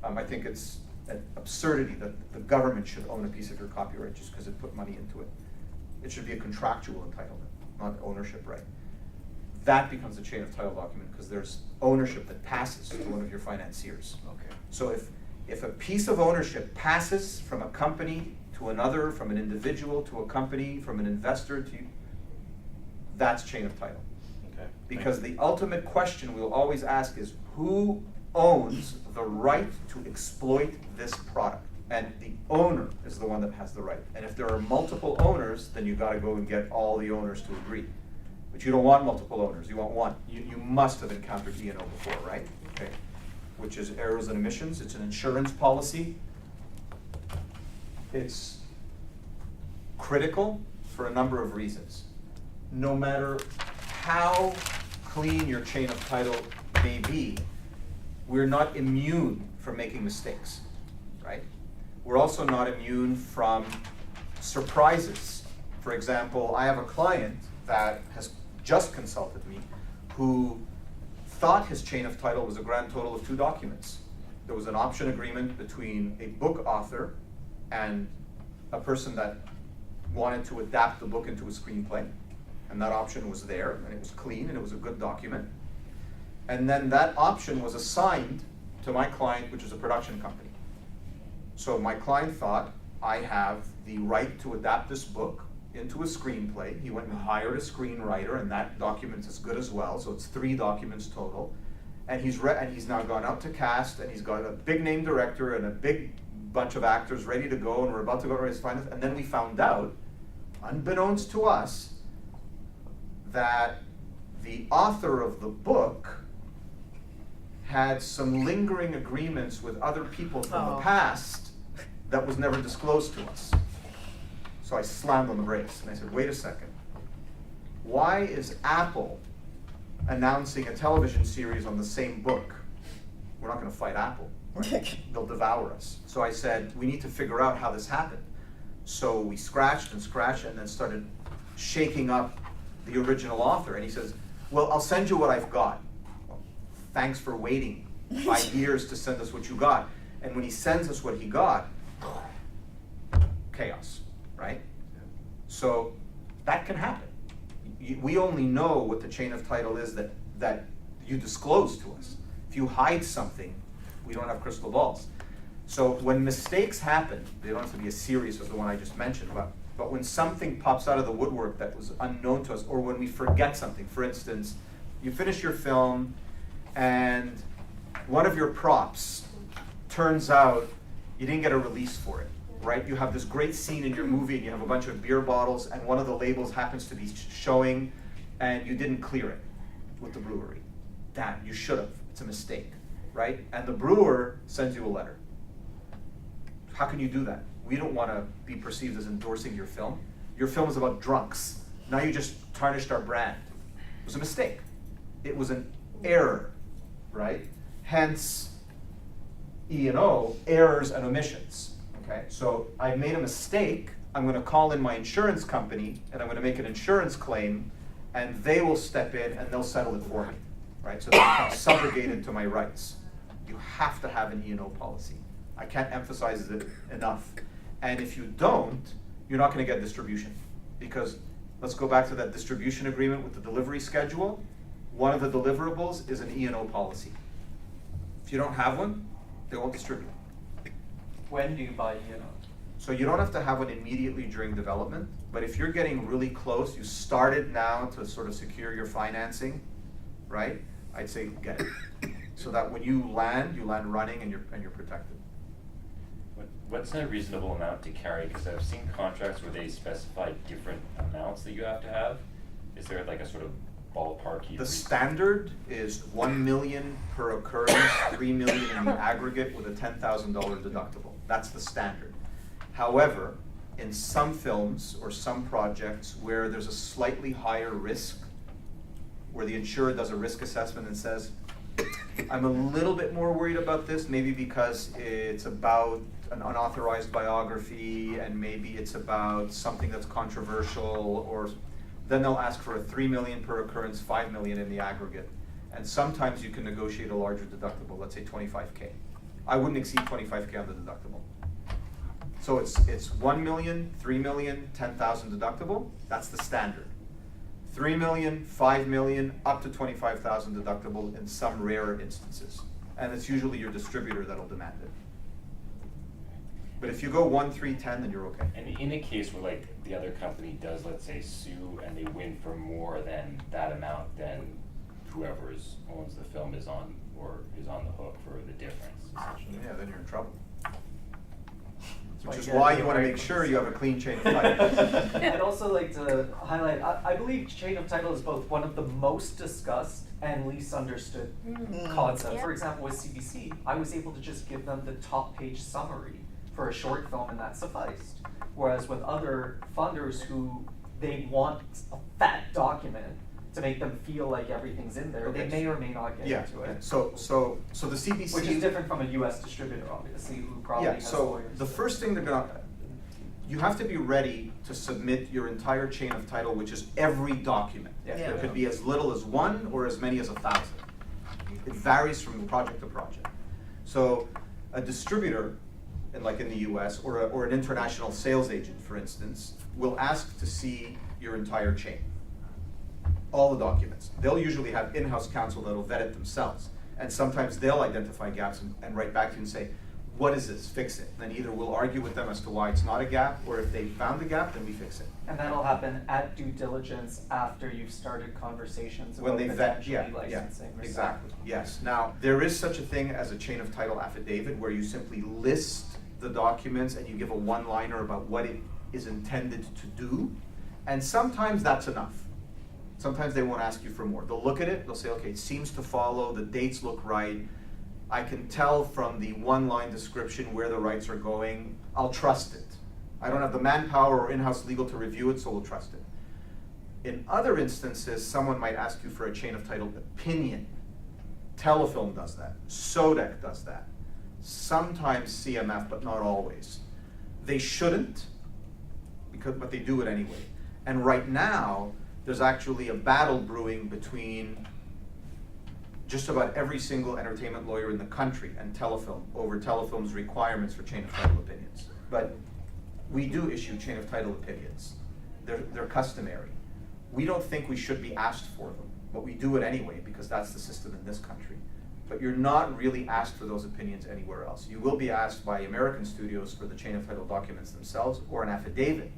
I think it's an absurdity that the government should own a piece of your copyright just because it put money into it. It should be a contractual entitlement, not ownership right. That becomes a chain of title document because there's ownership that passes to one of your financiers. Okay. So if a piece of ownership passes from a company to another, from an individual to a company, from an investor to you, that's chain of title. Okay. Because the ultimate question we'll always ask is, who owns the right to exploit this product? And the owner is the one that has the right. And if there are multiple owners, then you gotta go and get all the owners to agree. But you don't want multiple owners, you want one. You must have encountered E&O before, right? Okay. Which is errors and omissions. It's an insurance policy. It's critical for a number of reasons. No matter how clean your chain of title may be, we're not immune from making mistakes, right? We're also not immune from surprises. For example, I have a client that has just consulted me who thought his chain of title was a grand total of 2 documents. There was an option agreement between a book author and a person that wanted to adapt the book into a screenplay. And that option was there, and it was clean, and it was a good document. And then that option was assigned to my client, which is a production company. So my client thought, I have the right to adapt this book into a screenplay. He went and hired a screenwriter, and that document's as good as well, so it's 3 documents total. And he's now gone out to cast, and he's got a big name director and a big bunch of actors ready to go, and we're about to go to raise finance. And then we found out, unbeknownst to us, that the author of the book had some lingering agreements with other people from the past that was never disclosed to us. So I slammed on the brakes and I said, wait a second. Why is Apple announcing a television series on the same book? We're not going to fight Apple. Right? They'll devour us. So I said, we need to figure out how this happened. So we scratched and then started shaking up the original author. And he says, well, I'll send you what I've got. Well, thanks for waiting 5 years to send us what you got. And when he sends us what he got, chaos, right? So that can happen. We only know what the chain of title is that you disclose to us. If you hide something, we don't have crystal balls. So when mistakes happen, they don't have to be as serious as the one I just mentioned, but when something pops out of the woodwork that was unknown to us, or when we forget something, for instance, you finish your film and one of your props turns out you didn't get a release for it, right? You have this great scene in your movie and you have a bunch of beer bottles and one of the labels happens to be showing and you didn't clear it with the brewery. Damn, you should have. It's a mistake, right? And the brewer sends you a letter. How can you do that? We don't want to be perceived as endorsing your film. Your film is about drunks. Now you just tarnished our brand. It was a mistake. It was an error, right? Hence, E&O, errors and omissions, okay? So I made a mistake. I'm going to call in my insurance company and I'm going to make an insurance claim and they will step in and they'll settle it for me, right? So they become subrogated to my rights. You have to have an E&O policy. I can't emphasize it enough. And if you don't, you're not going to get distribution. Because let's go back to that distribution agreement with the delivery schedule. One of the deliverables is an E&O policy. If you don't have one, they won't distribute. When do you buy E&O? So you don't have to have one immediately during development, but if you're getting really close, you started now to sort of secure your financing, right? I'd say get it. So that when you land running and you're protected. What's a reasonable amount to carry? Because I've seen contracts where they specify different amounts that you have to have. Is there like a sort of ballpark? The standard is 1 million per occurrence, 3 million in the aggregate with a $10,000 deductible. That's the standard. However, in some films or some projects where there's a slightly higher risk, where the insurer does a risk assessment and says, I'm a little bit more worried about this, maybe because it's about an unauthorized biography and maybe it's about something that's controversial, or then they'll ask for a 3 million per occurrence, 5 million in the aggregate. And sometimes you can negotiate a larger deductible, let's say 25K. I wouldn't exceed 25K on the deductible. So it's 1 million, 3 million, 10,000 deductible, that's the standard. 3 million, 5 million, up to 25,000 deductible in some rare instances. And it's usually your distributor that'll demand it. But if you go 1, 3, 10, then you're okay. And in a case where like the other company does, let's say, sue and they win for more than that amount, then whoever owns the film is on the hook for the difference, essentially. Yeah, then you're in trouble. Which is Like, why yeah, you want to right. make sure you have a clean chain of title. I'd also like to highlight, I believe chain of title is both one of the most discussed and least understood concepts. Yeah. For example, with CBC, I was able to just give them the top page summary for a short film and that sufficed. Whereas with other funders who they want a fat document to make them feel like everything's in there, they Okay. may or may not get Yeah, into it. so the CBC. Which is different from a US distributor, obviously, who probably Yeah, has so lawyers. the first thing they're gonna, you have to be ready to submit your entire chain of title, which is every document. Yeah. There could be as little as 1 or as many as 1,000. It varies from project to project. So a distributor, like in the US, or an international sales agent, for instance, will ask to see your entire chain. All the documents. They'll usually have in-house counsel that'll vet it themselves. And sometimes they'll identify gaps and write back to you and say, what is this? Fix it. And then either we'll argue with them as to why it's not a gap, or if they found the gap, then we fix it. And that'll happen at due diligence after you've started conversations When about they vet, potentially yeah, licensing or exactly, something. yes. Now, there is such a thing as a chain of title affidavit where you simply list the documents and you give a one-liner about what it is intended to do. And sometimes that's enough. Sometimes they won't ask you for more. They'll look at it, they'll say, okay, it seems to follow, the dates look right. I can tell from the one-line description where the rights are going. I'll trust it. I don't have the manpower or in-house legal to review it, so we'll trust it. In other instances, someone might ask you for a chain of title opinion. Telefilm does that. Sodec does that. Sometimes CMF, but not always. They shouldn't, but they do it anyway. And right now, there's actually a battle brewing between just about every single entertainment lawyer in the country and Telefilm over Telefilm's requirements for chain of title opinions. But we do issue chain of title opinions. They're customary. We don't think we should be asked for them, but we do it anyway because that's the system in this country. But you're not really asked for those opinions anywhere else. You will be asked by American studios for the chain of title documents themselves or an affidavit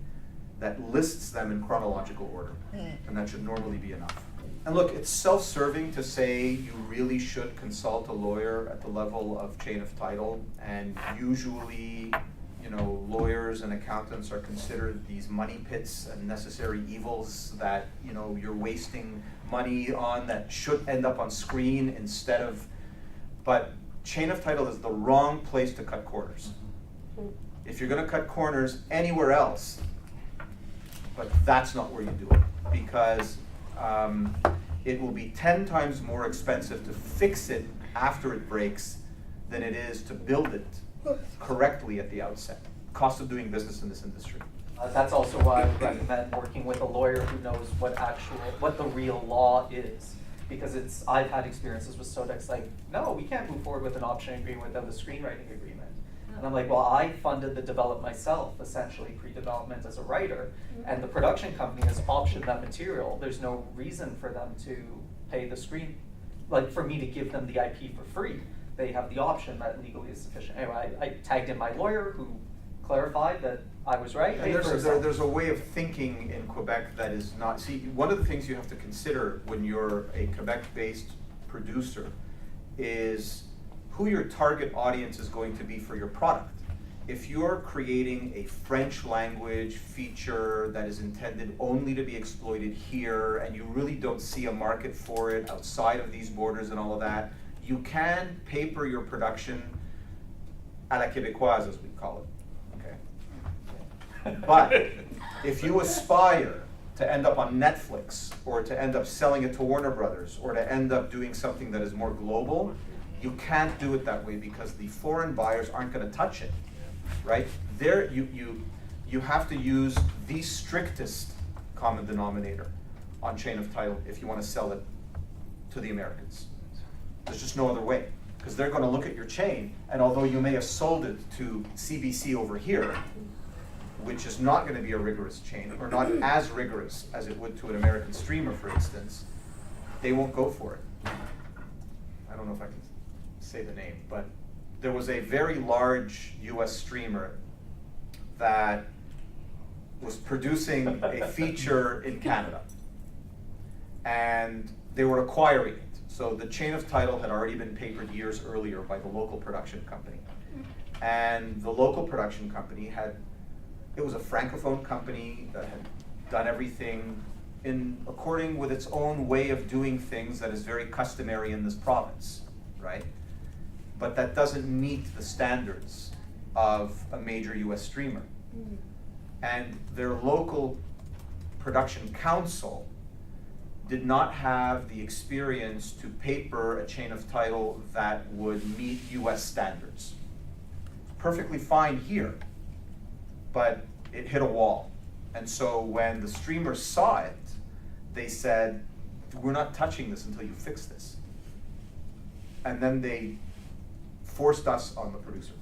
that lists them in chronological order, and that should normally be enough. And look, it's self-serving to say you really should consult a lawyer at the level of chain of title, and usually, lawyers and accountants are considered these money pits and necessary evils that, you're wasting money on that should end up on screen instead of, but chain of title is the wrong place to cut corners. If you're gonna cut corners anywhere else, but that's not where you do it, because it will be 10 times more expensive to fix it after it breaks than it is to build it correctly at the outset. Cost of doing business in this industry. That's also why I would recommend working with a lawyer who knows what the real law is. Because I've had experiences with Sodex like, no, we can't move forward with an option agreement without a screenwriting agreement. And I'm like, well, I funded the development myself, essentially pre-development as a writer, and the production company has optioned that material. There's no reason for them to pay the for me to give them the IP for free. They have the option that legally is sufficient. Anyway, I tagged in my lawyer who clarified that I was right. And there's a way of thinking in Quebec that is not, see, one of the things you have to consider when you're a Quebec-based producer is who your target audience is going to be for your product. If you're creating a French language feature that is intended only to be exploited here, and you really don't see a market for it outside of these borders and all of that, you can paper your production à la québécoise, as we call it, okay? But if you aspire to end up on Netflix, or to end up selling it to Warner Brothers, or to end up doing something that is more global, you can't do it that way because the foreign buyers aren't going to touch it, right? You have to use the strictest common denominator on chain of title if you want to sell it to the Americans. There's just no other way. Because they're going to look at your chain, and although you may have sold it to CBC over here, which is not going to be a rigorous chain, or not as rigorous as it would to an American streamer, for instance, they won't go for it. I don't know if I can say the name, but there was a very large US streamer that was producing a feature in Canada, and they were acquiring it. So the chain of title had already been papered years earlier by the local production company. And the local production company it was a Francophone company that had done everything in according with its own way of doing things that is very customary in this province, right? But that doesn't meet the standards of a major US streamer. And their local production council did not have the experience to paper a chain of title that would meet US standards. Perfectly fine here, but it hit a wall. And so when the streamers saw it, they said, we're not touching this until you fix this. And then they forced us on the producer.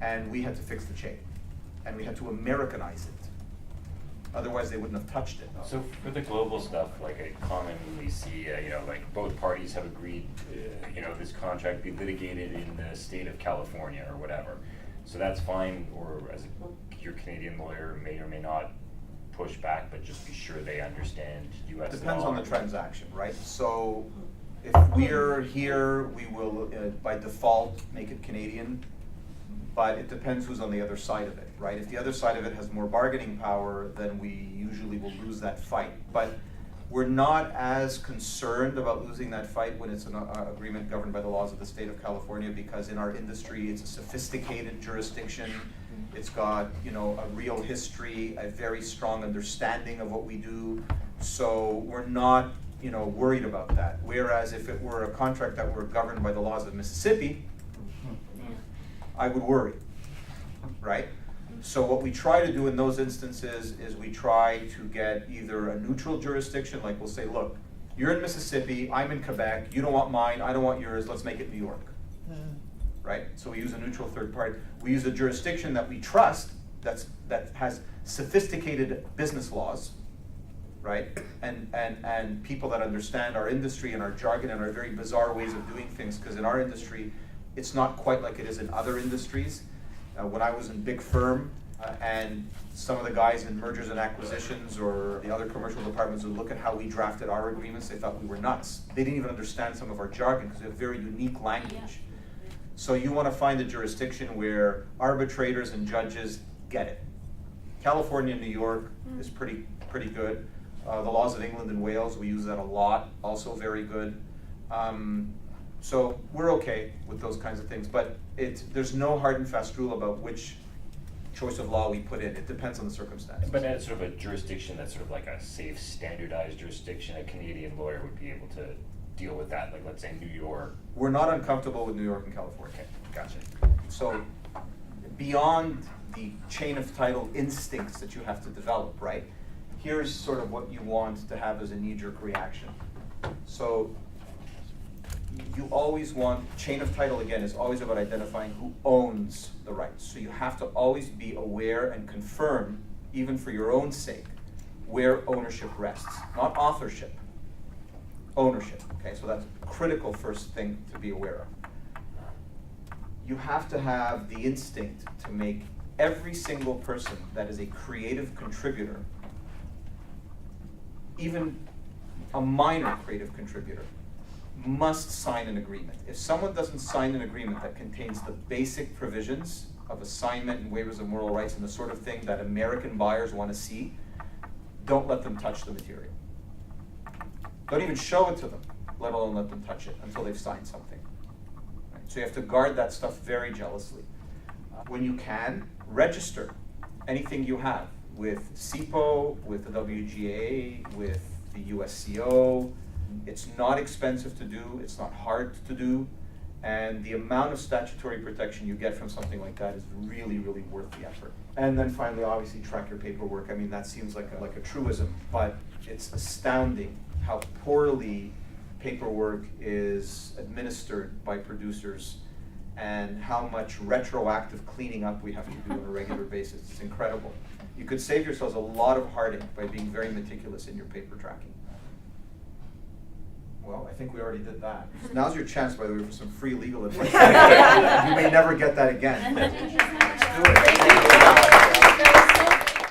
And we had to fix the chain. And we had to Americanize it. Otherwise, they wouldn't have touched it. So for the global stuff, like I commonly see, like both parties have agreed, this contract be litigated in the state of California or whatever. So that's fine, or as your Canadian lawyer may or may not push back, but just be sure they understand US law. Depends on the transaction, right? So if we're here, we will by default make it Canadian, but it depends who's on the other side of it, right? If the other side of it has more bargaining power, then we usually will lose that fight. But we're not as concerned about losing that fight when it's an agreement governed by the laws of the state of California, because in our industry, it's a sophisticated jurisdiction. It's got, a real history, a very strong understanding of what we do. So we're not, worried about that. Whereas if it were a contract that were governed by the laws of Mississippi, I would worry, right? So what we try to do in those instances is we try to get either a neutral jurisdiction, like we'll say, look, you're in Mississippi, I'm in Quebec, you don't want mine, I don't want yours, let's make it New York, right? So we use a neutral third party. We use a jurisdiction that we trust, that has sophisticated business laws, right? And people that understand our industry and our jargon and our very bizarre ways of doing things, because in our industry, it's not quite like it is in other industries. When I was in big firm, and some of the guys in mergers and acquisitions or the other commercial departments would look at how we drafted our agreements, they thought we were nuts. They didn't even understand some of our jargon because we have very unique language. So you want to find a jurisdiction where arbitrators and judges get it. California and New York is pretty good. The laws of England and Wales, we use that a lot, also very good. So we're okay with those kinds of things, but there's no hard and fast rule about which choice of law we put in. It depends on the circumstances. But as sort of a jurisdiction that's sort of like a safe, standardized jurisdiction, a Canadian lawyer would be able to deal with that, like let's say New York. We're not uncomfortable with New York and California. Okay, gotcha. So beyond the chain of title instincts that you have to develop, right? Here's sort of what you want to have as a knee-jerk reaction. So you always want, chain of title again is always about identifying who owns the rights. So you have to always be aware and confirm, even for your own sake, where ownership rests. Not authorship, ownership, okay? So that's a critical first thing to be aware of. You have to have the instinct to make every single person that is a creative contributor, even a minor creative contributor, must sign an agreement. If someone doesn't sign an agreement that contains the basic provisions of assignment and waivers of moral rights and the sort of thing that American buyers want to see, don't let them touch the material. Don't even show it to them, let alone let them touch it until they've signed something. Right? So you have to guard that stuff very jealously. When you can, register anything you have with CIPO, with the WGA, with the USCO. It's not expensive to do, it's not hard to do, and the amount of statutory protection you get from something like that is really, really worth the effort. And then finally, obviously, track your paperwork. I mean, that seems like a truism, but it's astounding how poorly paperwork is administered by producers and how much retroactive cleaning up we have to do on a regular basis. It's incredible. You could save yourselves a lot of heartache by being very meticulous in your paper tracking. Well, I think we already did that. Now's your chance, by the way, for some free legal advice. You may never get that again. Let's do it.